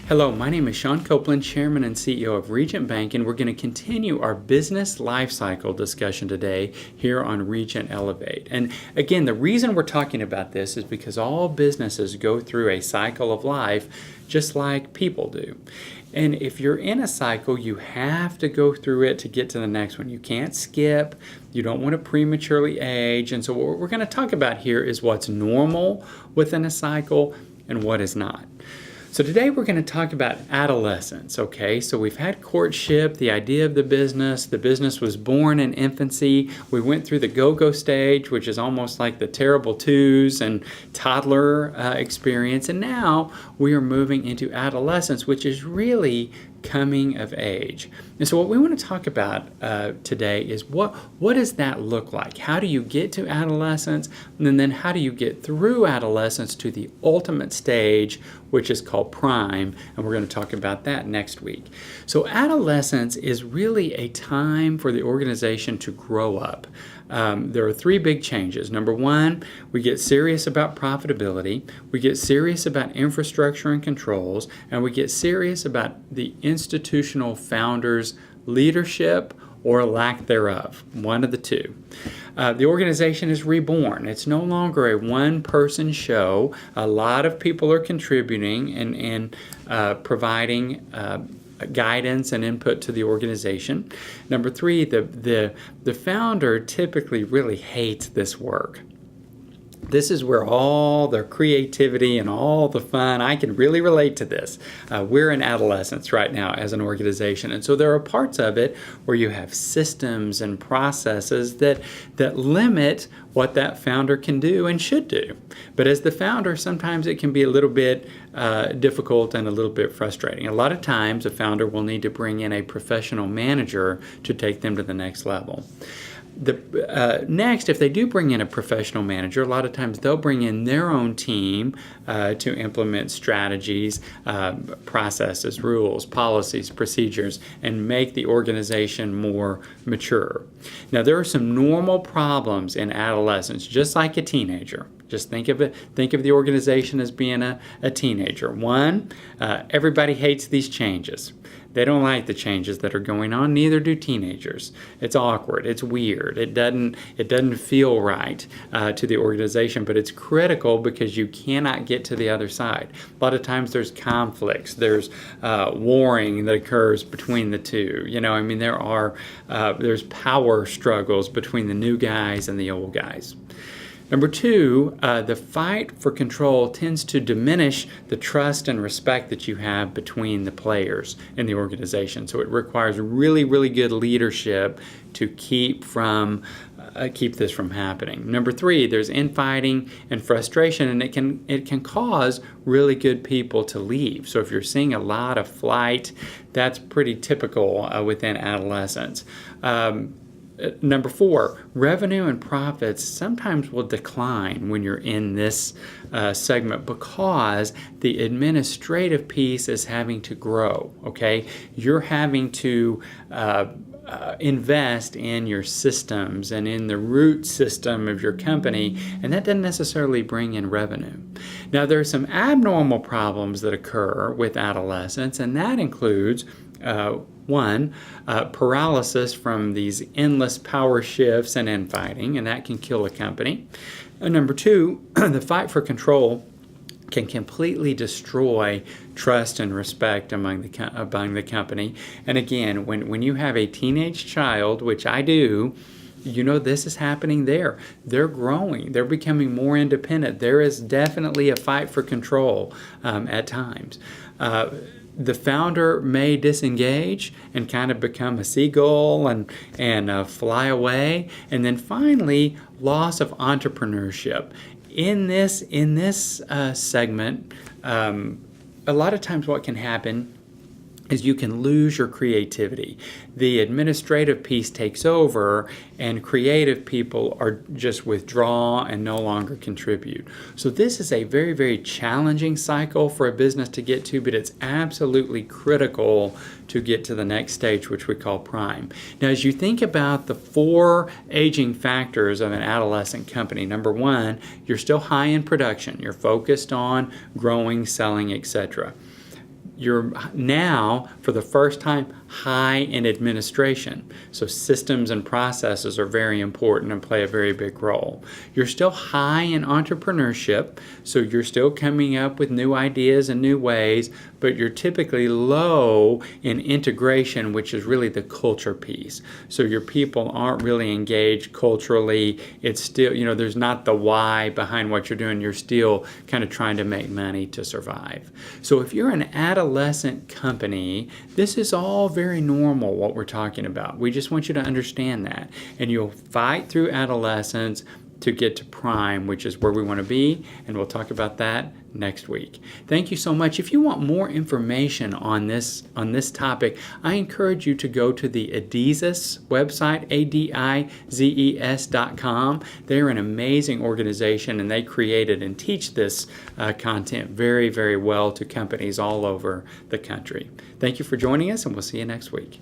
Hello, my name is Sean Copeland, Chairman and CEO of Regent Bank, and we're going to continue our business life cycle discussion today here on Regent Elevate. And again, the reason we're talking about this is because all businesses go through a cycle of life just like people do. And if you're in a cycle, you have to go through it to get to the next one. You can't skip. You don't want to prematurely age. And so what we're going to talk about here is what's normal within a cycle and what is not. So today we're going to talk about adolescence, okay? So we've had courtship, the idea of the business. The business was born in infancy. We went through the go-go stage, which is almost like the terrible twos and toddler experience. And now we are moving into adolescence, which is really coming of age. And so what we want to talk about today is what does that look like? How do you get to adolescence? And then how do you get through adolescence to the ultimate stage, which is called prime? And we're going to talk about that next week. So adolescence is really a time for the organization to grow up. There are three big changes. Number one, we get serious about profitability, we get serious about infrastructure and controls, and we get serious about the institutional founder's leadership or lack thereof, one of the two. The organization is reborn. It's no longer a one-person show. A lot of people are contributing and providing guidance and input to the organization. Number three, the founder typically really hates this work. This is where all the creativity and all the fun, I can really relate to this. We're in adolescence right now as an organization. And so there are parts of it where you have systems and processes that limit what that founder can do and should do. But as the founder, sometimes it can be a little bit difficult and a little bit frustrating. A lot of times a founder will need to bring in a professional manager to take them to the next level. Next, if they do bring in a professional manager, a lot of times they'll bring in their own team to implement strategies, processes, rules, policies, procedures, and make the organization more mature. Now, there are some normal problems in adolescence, just like a teenager. Just think of the organization as being a teenager. One, everybody hates these changes. They don't like the changes that are going on. Neither do teenagers. It's awkward. It's weird. It doesn't feel right to the organization, but it's critical because you cannot get to the other side. A lot of times there's conflicts. There's warring that occurs between the two. There's power struggles between the new guys and the old guys. Number two, the fight for control tends to diminish the trust and respect that you have between the players in the organization. So it requires really, really good leadership to keep this from happening. Number three, there's infighting and frustration, and it can cause really good people to leave. So if you're seeing a lot of flight, that's pretty typical within adolescence. Number four, revenue and profits sometimes will decline when you're in this segment because the administrative piece is having to grow, okay? You're having to invest in your systems and in the root system of your company, and that doesn't necessarily bring in revenue. Now, there are some abnormal problems that occur with adolescence, and that includes one, paralysis from these endless power shifts and infighting, and that can kill a company. Number two, the fight for control can completely destroy trust and respect among the company. And again, when you have a teenage child, which I do, this is happening there. They're growing. They're becoming more independent. There is definitely a fight for control at times. The founder may disengage and kind of become a seagull and fly away. And then finally, loss of entrepreneurship. In this segment, a lot of times what can happen is you can lose your creativity. The administrative piece takes over and creative people are just withdraw and no longer contribute. So this is a very, very challenging cycle for a business to get to, but it's absolutely critical to get to the next stage, which we call prime. Now, as you think about the four aging factors of an adolescent company, number one, you're still high in production. You're focused on growing, selling, etc. you're now, for the first time, high in administration. So systems and processes are very important and play a very big role. You're still high in entrepreneurship, so you're still coming up with new ideas and new ways, but you're typically low in integration, which is really the culture piece. So your people aren't really engaged culturally. It's still, there's not the why behind what you're doing. You're still kind of trying to make money to survive. So if you're an adolescent company, this is all very normal, what we're talking about. We just want you to understand that. And you'll fight through adolescence to get to prime, which is where we want to be, and we'll talk about that next week. Thank you so much. If you want more information on this topic, I encourage you to go to the Adizes website, ADIZES.com. They're an amazing organization, and they created and teach this content very, very well to companies all over the country. Thank you for joining us, and we'll see you next week.